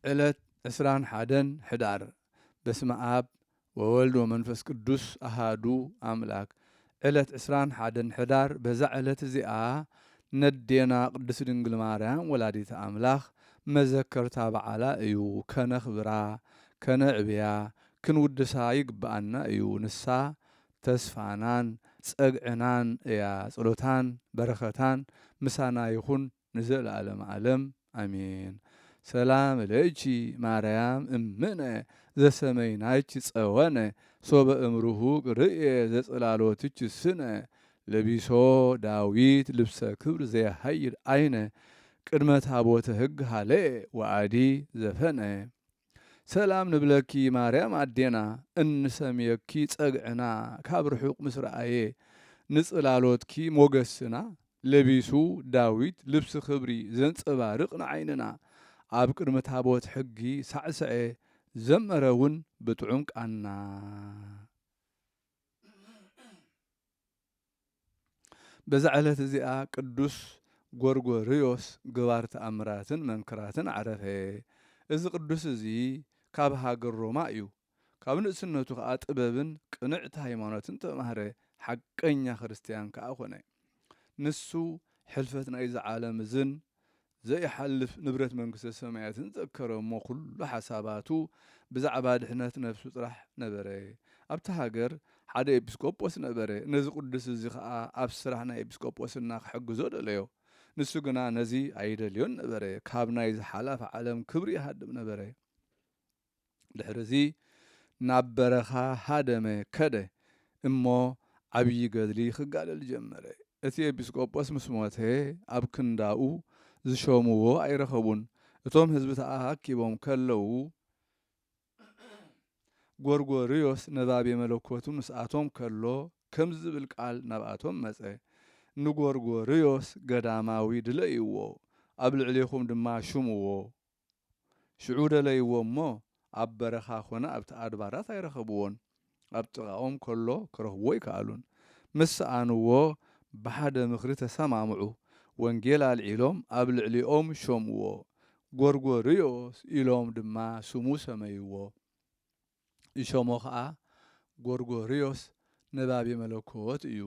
ዕለት 21 ሕዳር በስመ አብ ወወልድ ወመንፈስ ቅዱስ አሃዱ አምላክ። ዕለት 21 ሕዳር በዛ ዕለት እዚኣ ነዴና ቅድስት ድንግል ማርያም ወላዲተ አምላኽ መዘከርታ በዓላ እዩ። ከነኽብራ ከነዕብያ ክንውድሳ ይግባአና እዩ። ንሳ ተስፋናን ጸግዕናን እያ። ጸሎታን በረኸታን ምሳና ይኹን ንዘለዓለመ ዓለም አሜን። ሰላም ለኪ ማርያም እምነ ዘሰመይናኪ ጸወነ ሶበ እምሩሁ ርእየ ዘጽላሎትኪ ስነ ለቢሶ ዳዊት ልብሰ ክብር ዘያሃይድ አይነ ቅድመ ታቦተ ሕግ ሃለየ ወአዲ ዘፈነ። ሰላም ንብለኪ ማርያም አዴና እንሰምየኪ ጸግዕና ካብ ርሑቕ ምስ ረአየ ንጽላሎትኪ ሞገስና ለቢሱ ዳዊት ልብሲ ክብሪ ዘንጸባርቕ ንዓይንና ኣብ ቅድሚ ታቦት ሕጊ ሳዕስዐ ዘመረውን ብጥዑም ቃና። በዛ ዕለት እዚኣ ቅዱስ ጎርጎርዮስ ገባር ተኣምራትን መንክራትን ዓረፈ። እዚ ቅዱስ እዚ ካብ ሃገር ሮማ እዩ። ካብ ንእስነቱ ከዓ ጥበብን ቅንዕቲ ሃይማኖትን ተማህረ። ሓቀኛ ክርስቲያን ከዓ ኮነ። ንሱ ሕልፈት ናይ ዝዓለም እዝን ዘይሓልፍ ንብረት መንግስተ ሰማያትን ዘከረ እሞ ኩሉ ሓሳባቱ ብዛዕባ ድሕነት ነፍሱ ጥራሕ ነበረ። ኣብቲ ሃገር ሓደ ኤጲስቆጶስ ነበረ። ነዚ ቅዱስ እዚ ከዓ ኣብ ስራሕ ናይ ኤጲስቆጶስና ክሕግዞ ደለዮ። ንሱ ግና ነዚ ኣይደልዮን ነበረ። ካብ ናይ ዝሓለፈ ዓለም ክብሪ ይሃድም ነበረ። ድሕሪዚ ናብ በረኻ ሃደመ ከደ እሞ ዓብዪ ገድሊ ክጋደል ጀመረ። እቲ ኤጲስቆጶስ ምስ ሞተ ኣብ ክንዳኡ ዝሾምዎ ኣይረኸቡን። እቶም ህዝቢ ተኣኪቦም ከለዉ ጎርጎርዮስ ነባቤ መለኮቱ ንስኣቶም ከሎ ከም ዝብል ቃል ናብኣቶም መፀ። ንጎርጎርዮስ ገዳማዊ ድለይዎ ኣብ ልዕሌኹም ድማ ሹምዎ። ሽዑ ደለይዎ እሞ ኣብ በረኻ ኮነ ኣብቲ ኣድባራት ኣይረኸብዎን። ኣብ ጥቓኦም ከሎ ክረኽብዎ ይከኣሉን። ምስ ሰኣንዎ ብሓደ ምኽሪ ተሰማምዑ። ወንጌል ኣልዒሎም ኣብ ልዕሊኦም ሾምዎ። ጎርጎርዮስ ኢሎም ድማ ስሙ ሰመይዎ። ይሾሞ ከዓ ጎርጎርዮስ ነባቤ መለኮት እዩ።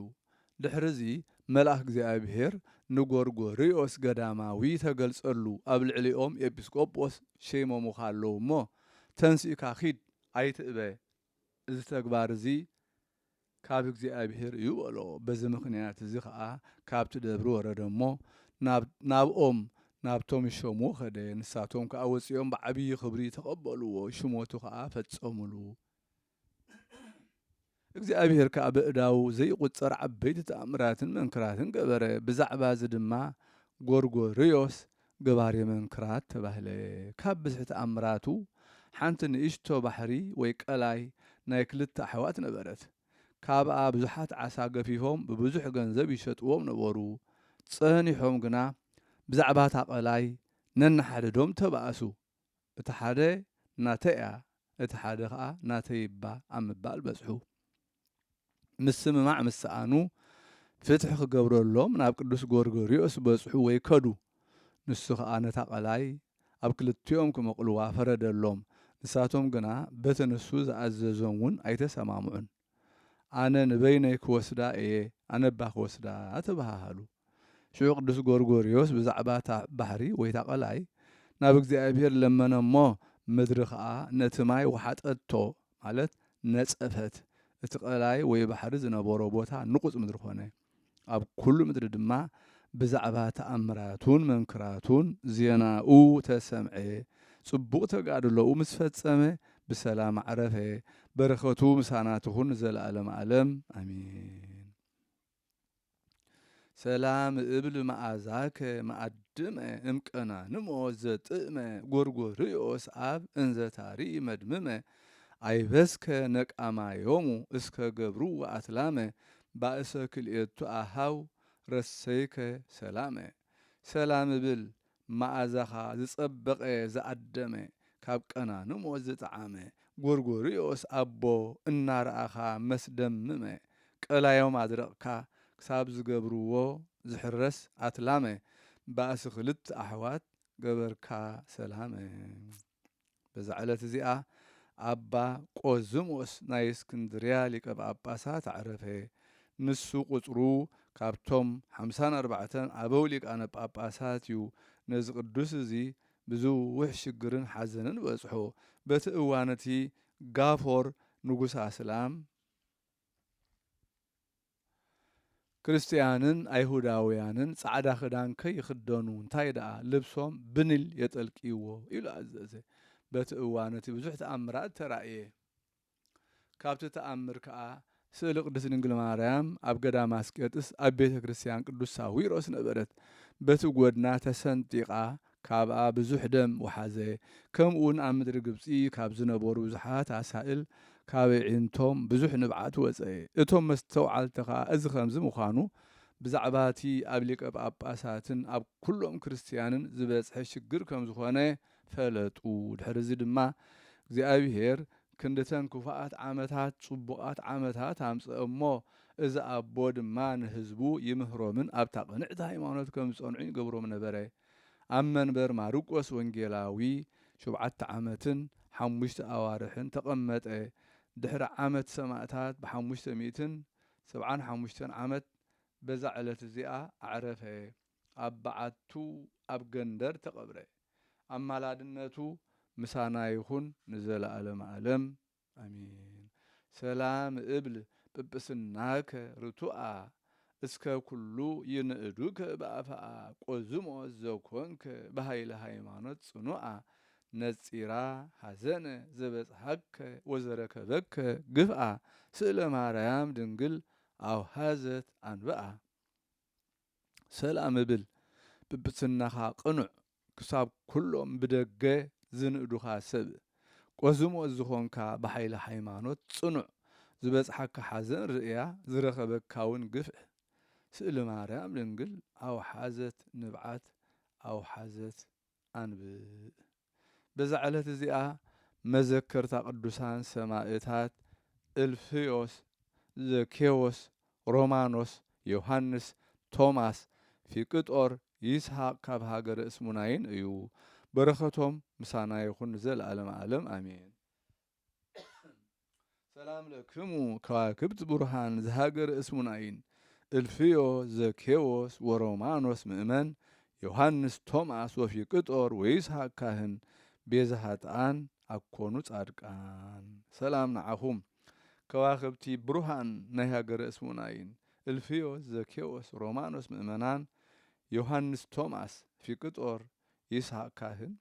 ድሕሪዚ መልአክ እግዚኣብሔር ንጎርጎርዮስ ገዳማዊ ተገልጸሉ። ኣብ ልዕሊኦም ኤጲስቆጶስ ሸይሞሙኻ ኣለዉ እሞ ተንሲእካ ኺድ ኣይትእበ፣ እዚ ተግባር እዚ ካብ እግዚኣብሔር እዩ በሎ። በዚ ምኽንያት እዚ ከዓ ካብቲ ደብሪ ወረደ እሞ ናብኦም ናብቶም ይሾምዎ ኸደ። ንሳቶም ከዓ ወፂኦም ብዓብዪ ክብሪ ተቐበልዎ። ሽሞቱ ከዓ ፈጸሙሉ። እግዚኣብሔር ከዓ ብእዳው ዘይቁፀር ዓበይቲ ተኣምራትን መንክራትን ገበረ። ብዛዕባ እዚ ድማ ጎርጎርዮስ ገባሬ መንክራት ተባህለ። ካብ ብዝሒ ተኣምራቱ ሓንቲ ንእሽቶ ባሕሪ ወይ ቀላይ ናይ ክልተ ኣሕዋት ነበረት። ካብኣ ብዙሓት ዓሳ ገፊፎም ብብዙሕ ገንዘብ ይሸጥዎም ነበሩ። ጸኒሖም ግና ብዛዕባ እታ ቀላይ ነናሓደዶም ተባእሱ። እቲ ሓደ ናተይ እያ፣ እቲ ሓደ ከዓ ናተይ ይባ ኣብ ምባል በጽሑ። ምስ ምማዕ ምስ ሰኣኑ ፍትሒ ክገብረሎም ናብ ቅዱስ ጎርጎርዮስ በጽሑ ወይ ከዱ። ንሱ ከዓ ነታ ቀላይ ኣብ ክልቲኦም ክመቕልዋ ፈረደሎም። ንሳቶም ግና በቲ ንሱ ዝኣዘዞም እውን ኣይተሰማምዑን። ኣነ ንበይነይ ክወስዳ እየ፣ ኣነ ባ ክወስዳ ተባሃሃሉ። ሽዑ ቅዱስ ጎርጎርዮስ ብዛዕባ እታ ባሕሪ ወይ እታ ቀላይ ናብ እግዚኣብሔር ለመነ እሞ ምድሪ ከዓ ነቲ ማይ ወሓጠቶ ማለት ነጸፈት። እቲ ቀላይ ወይ ባሕሪ ዝነበሮ ቦታ ንቁፅ ምድሪ ኮነ። ኣብ ኩሉ ምድሪ ድማ ብዛዕባ ተኣምራቱን መንክራቱን ዜናኡ ተሰምዐ። ጽቡቕ ተጋድሎኡ ምስ ፈጸመ ብሰላም ዓረፈ። በረኸቱ ምሳና ትኹን ዘለዓለመ ዓለም አሜን። ሰላም እብል መዓዛከ መዓድመ እምቀናንሞ ዘጥዕመ ጎርጎርዮስ ኣብ እንዘ ታሪእ መድምመ ኣይበስከ ነቃማዮሙ እስከ ገብሩ ወኣትላመ ባእሰ ክልኤቱ ኣሃው ረሰይከ ሰላመ። ሰላም እብል መዓዛኻ ዝጸበቐ ዝዓደመ ካብ ቀናንሞ ዝጠዓመ ጎርጎርዮስ ኣቦ እናረኣኻ መስደምመ ቀላዮም ኣድረቕካ ክሳብ ዝገብርዎ ዝሕረስ ኣትላመ ባእሲ ክልተ ኣሕዋት ገበርካ ሰላመ። በዛ ዕለት እዚኣ ኣባ ቆዝሞስ ናይ እስክንድርያ ሊቀ ጳጳሳት ዓረፈ። ንሱ ቁፅሩ ካብቶም 54 ኣበው ሊቃነ ጳጳሳት እዩ። ነዚ ቅዱስ እዚ ብዙሕ ሽግርን ሓዘንን በጽሖ። በቲ እዋን እቲ ጋፎር ንጉስ ኣስላም ክርስቲያንን ኣይሁዳውያንን ጻዕዳ ክዳን ከይኽደኑ እንታይ ደኣ ልብሶም ብንል የጠልቂዎ ኢሉ ኣዘዘ። በቲ እዋን እቲ ብዙሕ ተኣምራት ተራእየ። ካብቲ ተኣምር ከዓ ስእሊ ቅድስት ድንግል ማርያም ኣብ ገዳም ኣስቄጥስ ኣብ ቤተ ክርስቲያን ቅዱስ ሳዊሮስ ነበረት። በቲ ጎድና ተሰንጢቓ ካብኣ ብዙሕ ደም ወሓዘ። ከምኡውን ኣብ ምድሪ ግብፂ ካብ ዝነበሩ ብዙሓት ኣሳእል ካብ ዒንቶም ብዙሕ ንብዓት ወፀ። እቶም መስተውዓልቲ ከዓ እዚ ከምዚ ምዃኑ ብዛዕባ እቲ ኣብ ሊቀ ጳጳሳትን ኣብ ኩሎም ክርስቲያንን ዝበፅሐ ሽግር ከም ዝኾነ ፈለጡ። ድሕሪ እዚ ድማ እግዚኣብሔር ክንድተን ክፉኣት ዓመታት ጽቡቓት ዓመታት ኣምፅአ እሞ እዚ ኣቦ ድማ ንህዝቡ ይምህሮምን ኣብታ ቅንዕቲ ሃይማኖት ከም ዝጸንዑ ይገብሮም ነበረ። ኣብ መንበር ማርቆስ ወንጌላዊ 7 ዓመትን 5 ኣዋርሕን ተቐመጠ። ድሕሪ ዓመት ሰማዕታት ብ575 ዓመት በዛ ዕለት እዚኣ ኣዕረፈ። ኣብ በዓቱ ኣብ ገንደር ተቐብረ። ኣማላድነቱ ምሳና ይኹን ንዘለዓለመ ዓለም ኣሚን። ሰላም እብል ጵጵስናከ ርቱዓ እስከ ኩሉ ይንእዱከ በኣፍአ ቆዝሞስ ዘኮንከ በሃይለ ሃይማኖት ጽኑዓ ነጺራ ሐዘነ ዘበጽሐከ ወዘረከበከ ግፍአ ስእለ ማርያም ድንግል ኣውሃዘት አንብአ። ሰላም እብል ጵጵስናኻ ቅኑዕ ክሳብ ኩሎም ብደገ ዝንእዱኻ ሰብ ቆዝሞስ ዝኾንካ በሃይለ ሃይማኖት ጽኑዕ ዝበጽሐካ ሓዘን ርእያ ዝረኸበካ እውን ግፍዕ ስእሊ ማርያም ድንግል ኣውሓዘት ንብዓት ኣውሓዘት አንብእ። በዛ ዕለት እዚኣ መዘከርታ ቅዱሳን ሰማዕታት እልፍዮስ፣ ዘኬዎስ፣ ሮማኖስ፣ ዮሐንስ፣ ቶማስ፣ ፊቅጦር፣ ይስሐቅ ካብ ሃገረ እስሙናይን እዩ። በረኸቶም ምሳና ይኹን ዘለዓለመ ዓለም ኣሜን። ሰላም ለክሙ ከዋክብት ብሩሃን ዝሃገረ እስሙናይን እልፍዮስ፣ ዘኬዎስ ወሮማኖስ ምእመን ዮሐንስ፣ ቶማስ ወፊቅጦር ወይስሐቅ ካህን ቤዛ ኃጥኣን ኣኮኑ ጻድቃን። ሰላም ንዓኹም ከዋክብቲ ብሩሃን ናይ ሃገረ እስሙናይን እልፍዮስ፣ ዘኬዎስ፣ ሮማኖስ ምእመናን ዮሐንስ፣ ቶማስ፣ ፊቅጦር፣ ይስሐቅ ካህን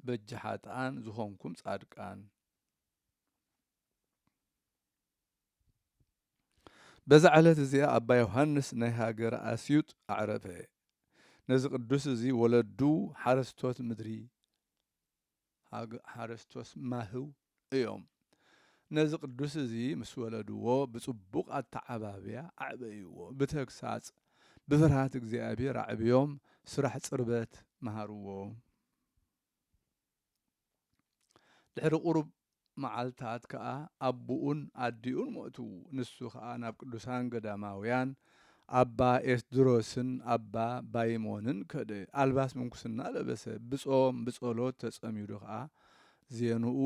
በጅ ኃጥኣን ዝኾንኩም ጻድቃን። በዛ ዕለት እዚኣ ኣባ ዮሐንስ ናይ ሃገረ ኣስዩጥ ኣዕረፈ። ነዚ ቅዱስ እዚ ወለዱ ሓረስቶት ምድሪ ሓረስቶስ ማህው እዮም። ነዚ ቅዱስ እዚ ምስ ወለድዎ ብጽቡቕ ኣተዓባብያ ኣዕበይዎ። ብተግሳጽ ብፍርሃት እግዚኣብሔር ኣዕብዮም ስራሕ ጽርበት መሃርዎ። ድሕሪ ቁሩብ መዓልታት ከዓ ኣቦኡን ኣዲኡን ሞቱ። ንሱ ከዓ ናብ ቅዱሳን ገዳማውያን ኣባ ኤስድሮስን ኣባ ባይሞንን ከደ ኣልባስ ምንኩስና ለበሰ። ብጾም ብጸሎት ተጸሚዱ ከዓ ዜንኡ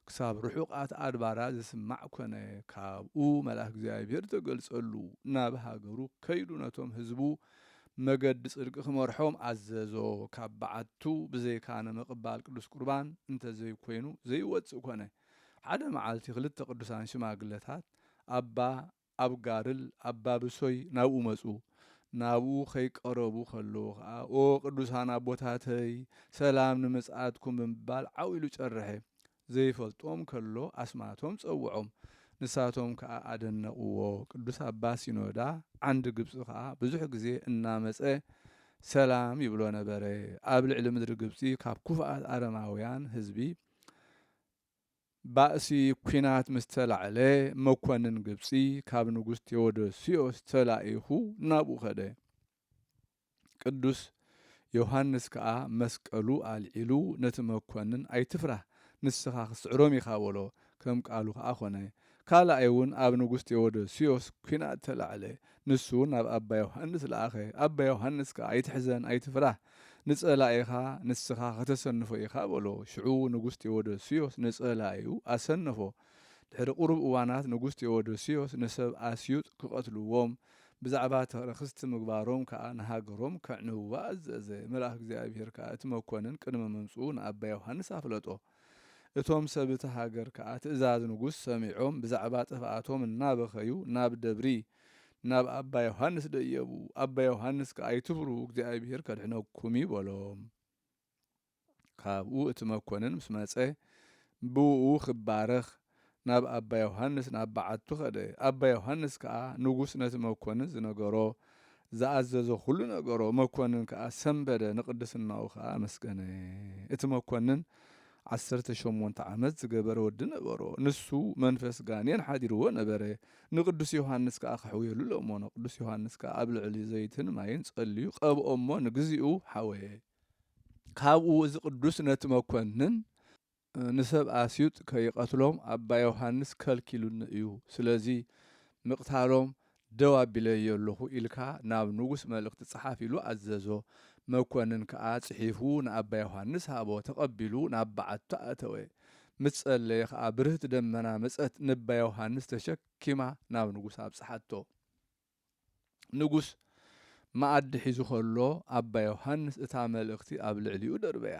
ክሳብ ርሑቃት ኣድባራት ዝስማዕ ኮነ። ካብኡ መልኣክ እግዚኣብሔር ተገልጸሉ ናብ ሃገሩ ከይዱ ነቶም ህዝቡ መገዲ ጽድቂ ክመርሖም ኣዘዞ። ካብ በዓቱ ብዘይካነ ምቕባል ቅዱስ ቁርባን እንተዘይኮይኑ ዘይወፅእ ኮነ። ሓደ መዓልቲ ክልተ ቅዱሳን ሽማግለታት ኣባ ኣብጋርል ኣባ ብሶይ ናብኡ መፁ። ናብኡ ከይቀረቡ ከለዉ ከዓ ኦ ቅዱሳን ኣቦታተይ ሰላም ንምጽኣትኩም ብምባል ዓዊሉ ጨርሐ። ዘይፈልጦም ከሎ ኣስማቶም ጸውዖም። ንሳቶም ከዓ ኣደነቕዎ። ቅዱስ ኣባ ሲኖዳ ዓንዲ ግብፂ ከዓ ብዙሕ ግዜ እናመፀ ሰላም ይብሎ ነበረ። ኣብ ልዕሊ ምድሪ ግብፂ ካብ ኩፍኣት ኣረማውያን ህዝቢ ባእሲ ኩናት ምስ ተላዕለ መኮንን ግብፂ ካብ ንጉስ ቴዎዶስዮስ ተላኢኹ ናብኡ ኸደ። ቅዱስ ዮሐንስ ከዓ መስቀሉ ኣልዒሉ ነቲ መኮንን ኣይትፍራህ ንስኻ ክስዕሮም ኢኻ በሎ። ከም ቃሉ ከዓ ኾነ። ካልኣይ እውን ኣብ ንጉስ ቴዎዶስዮስ ኩናት ተላዕለ። ንሱ እውን ናብ ኣባ ዮሐንስ ለኣኸ። ኣባ ዮሐንስ ከዓ ኣይትሕዘን ኣይትፍራህ ንጸላኢኻ ንስኻ ከተሰንፎ ኢኻ በሎ። ሽዑ ንጉስ ቴዎዶስዮስ ንጸላኢዩ ኣሰነፎ። ድሕሪ ቁሩብ እዋናት ንጉስ ቴዎዶስዮስ ንሰብ ኣስዩጥ ክቐትልዎም ብዛዕባ ተረኽስቲ ምግባሮም ከዓ ንሃገሮም ከዕንብዋ ኣዘዘ። መልኣክ እግዚኣብሔር ከዓ እቲ መኮንን ቅድሚ ምምጽኡ ንኣባ ዮሃንስ ኣፍለጦ። እቶም ሰብ እቲ ሃገር ከዓ ትእዛዝ ንጉስ ሰሚዖም ብዛዕባ ጥፍኣቶም እናበኸዩ ናብ ደብሪ ናብ ኣባ ዮሃንስ ደየቡ። ኣባ ዮሃንስ ከዓ ኣይትፍሩ እግዚኣብሔር ከድሕነኩም ይበሎም። ካብኡ እቲ መኮንን ምስ መጸ ብኡ ክባረኽ ናብ ኣባ ዮሃንስ ናብ በዓቱ ኸደ። ኣባ ዮሃንስ ከዓ ንጉስ ነቲ መኮንን ዝነገሮ ዝኣዘዞ ኩሉ ነገሮ። መኮንን ከዓ ሰንበደ ንቅድስናኡ ከዓ መስገነ። እቲ መኮንን 18 ዓመት ዝገበረ ወዲ ነበሮ። ንሱ መንፈስ ጋኔን ሓዲርዎ ነበረ። ንቅዱስ ዮሃንስ ከዓ ከሕውየሉ እሞ ንቅዱስ ዮሃንስ ከዓ ኣብ ልዕሊ ዘይትን ማይን ጸልዩ ቀብኦሞ ንግዚኡ ሓወየ። ካብኡ እዚ ቅዱስ ነቲ መኮንን ንሰብ ኣስዩጥ ከይቐትሎም ኣባ ዮሃንስ ከልኪሉኒ እዩ፣ ስለዚ ምቕታሎም ደው ኣቢለየ ኣለኹ ኢልካ ናብ ንጉስ መልእኽቲ ጽሓፍ ኢሉ ኣዘዞ። መኮንን ከዓ ጽሒፉ ንኣባ ዮሃንስ ሃቦ። ተቐቢሉ ናብ በዓቱ ኣተወ። ምስ ጸለየ ከዓ ብርህቲ ደመና መጸት ንኣባ ዮሃንስ ተሸኪማ ናብ ንጉስ ኣብጽሓቶ። ንጉስ መኣዲ ሒዙ ከሎ ኣባ ዮሃንስ እታ መልእኽቲ ኣብ ልዕሊኡ ደርበያ።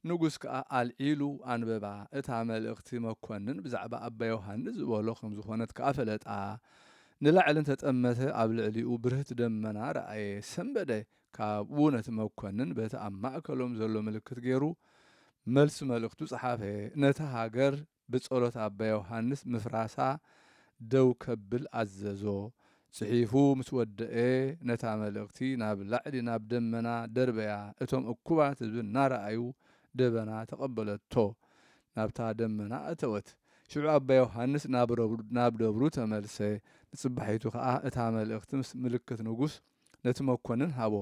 ንጉስ ከዓ ኣልዒሉ ኣንበባ። እታ መልእኽቲ መኮንን ብዛዕባ ኣባ ዮሃንስ ዝበሎ ከም ዝኾነት ከዓ ፈለጣ። ንላዕልን ተጠመተ፣ ኣብ ልዕሊኡ ብርህቲ ደመና ረኣየ። ሰንበደ። ካብኡ ነቲ መኮንን በቲ ኣብ ማእከሎም ዘሎ ምልክት ገይሩ መልሲ መልእኽቱ ጸሓፈ። ነታ ሃገር ብጸሎት ኣባ ዮሃንስ ምፍራሳ ደው ከብል ኣዘዞ። ጽሒፉ ምስ ወድአ ነታ መልእኽቲ ናብ ላዕሊ ናብ ደመና ደርበያ። እቶም እኩባት ህዝቢ እናረኣዩ ደበና ተቐበለቶ፣ ናብታ ደመና እተወት። ሽዑ ኣባ ዮሃንስ ናብ ደብሩ ተመልሰ። ንጽባሒቱ ከዓ እታ መልእኽቲ ምስ ምልክት ንጉስ ነቲ መኮንን ሃቦ።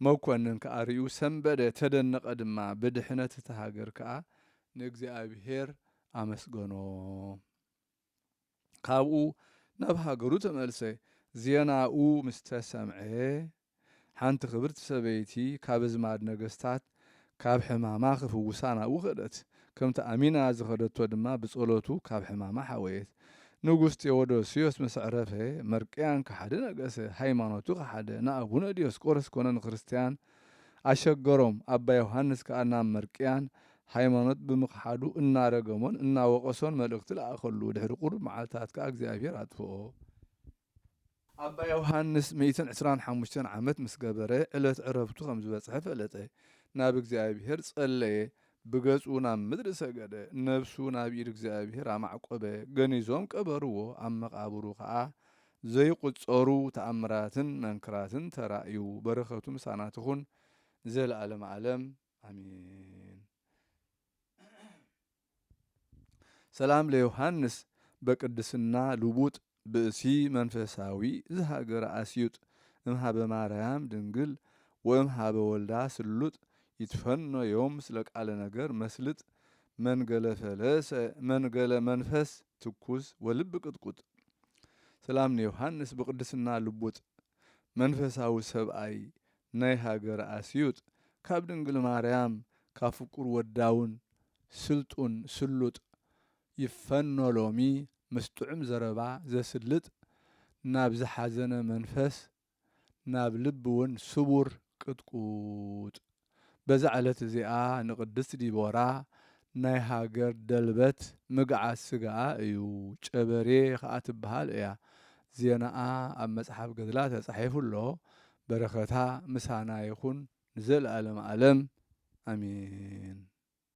መኮንን ከዓ ርዩ ሰንበደ፣ ተደነቐ ድማ። ብድሕነት እቲ ሃገር ከዓ ንእግዚኣብሔር ኣመስገኖ። ካብኡ ናብ ሃገሩ ተመልሰ። ዜናኡ ምስ ተሰምዐ ሓንቲ ክብርቲ ሰበይቲ ካብ ኣዝማድ ነገስታት ካብ ሕማማ ክፍውሳ ናብኡ ኸደት። ከምቲ ኣሚና ዝኸደቶ ድማ ብጸሎቱ ካብ ሕማማ ሓወየት። ንጉስ ቴዎዶስዮስ ምስ ዕረፈ መርቅያን ክሓደ ነገሰ። ሃይማኖቱ ክሓደ ንኣቡነ ዲዮስቆሮስ ኮነ ንክርስቲያን ኣሸገሮም። ኣባ ዮሃንስ ከዓ ናብ መርቅያን ሃይማኖት ብምክሓዱ እናረገሞን እናወቀሶን መልእኽቲ ለኣኸሉ። ድሕሪ ቁሩብ መዓልትታት ከዓ እግዚኣብሔር ኣጥፍኦ። ኣባ ዮሃንስ 125 ዓመት ምስ ገበረ ዕለት ዕረፍቱ ከም ዝበጽሐ ፈለጠ። ናብ እግዚኣብሔር ጸለየ። ብገጹ ናብ ምድሪ ሰገደ። ነብሱ ናብ ኢድ እግዚኣብሔር ኣማዕቆበ። ገኒዞም ቀበርዎ። ኣብ መቃብሩ ከዓ ዘይቁጸሩ ተኣምራትን መንክራትን ተራእዩ። በረኸቱ ምሳና ትኹን ዘለዓለም ዓለም ኣሚን። ሰላም ለዮሃንስ በቅድስና ልቡጥ ብእሲ መንፈሳዊ ዝሃገረ ኣስዩጥ እምሃበ ማርያም ድንግል ወእምሃበ ወልዳ ስሉጥ ይትፈኖ ዮም ስለ ቃለ ነገር መስልጥ መንገለ መንፈስ ትኩስ ወልብ ቅጥቁጥ። ሰላም ንዮሃንስ ብቅድስና ልቡጥ መንፈሳዊ ሰብኣይ ናይ ሃገረ ኣስዩጥ ካብ ድንግል ማርያም ካብ ፍቁር ወዳውን ስልጡን ስሉጥ ይፈኖ ሎሚ ምስ ጥዑም ዘረባ ዘስልጥ ናብ ዝሓዘነ መንፈስ ናብ ልቢ እውን ስቡር ቅጥቁጥ። በዛ ዕለት እዚኣ ንቅድስት ዲቦራ ናይ ሃገር ደልበት ምግዓት ስጋኣ እዩ። ጨበሬ ከዓ ትበሃል እያ። ዜናኣ ኣብ መጽሓፍ ገድላ ተጻሒፉ ኣሎ። በረኸታ ምሳና ይኹን ንዘለዓለም ዓለም ኣሚን።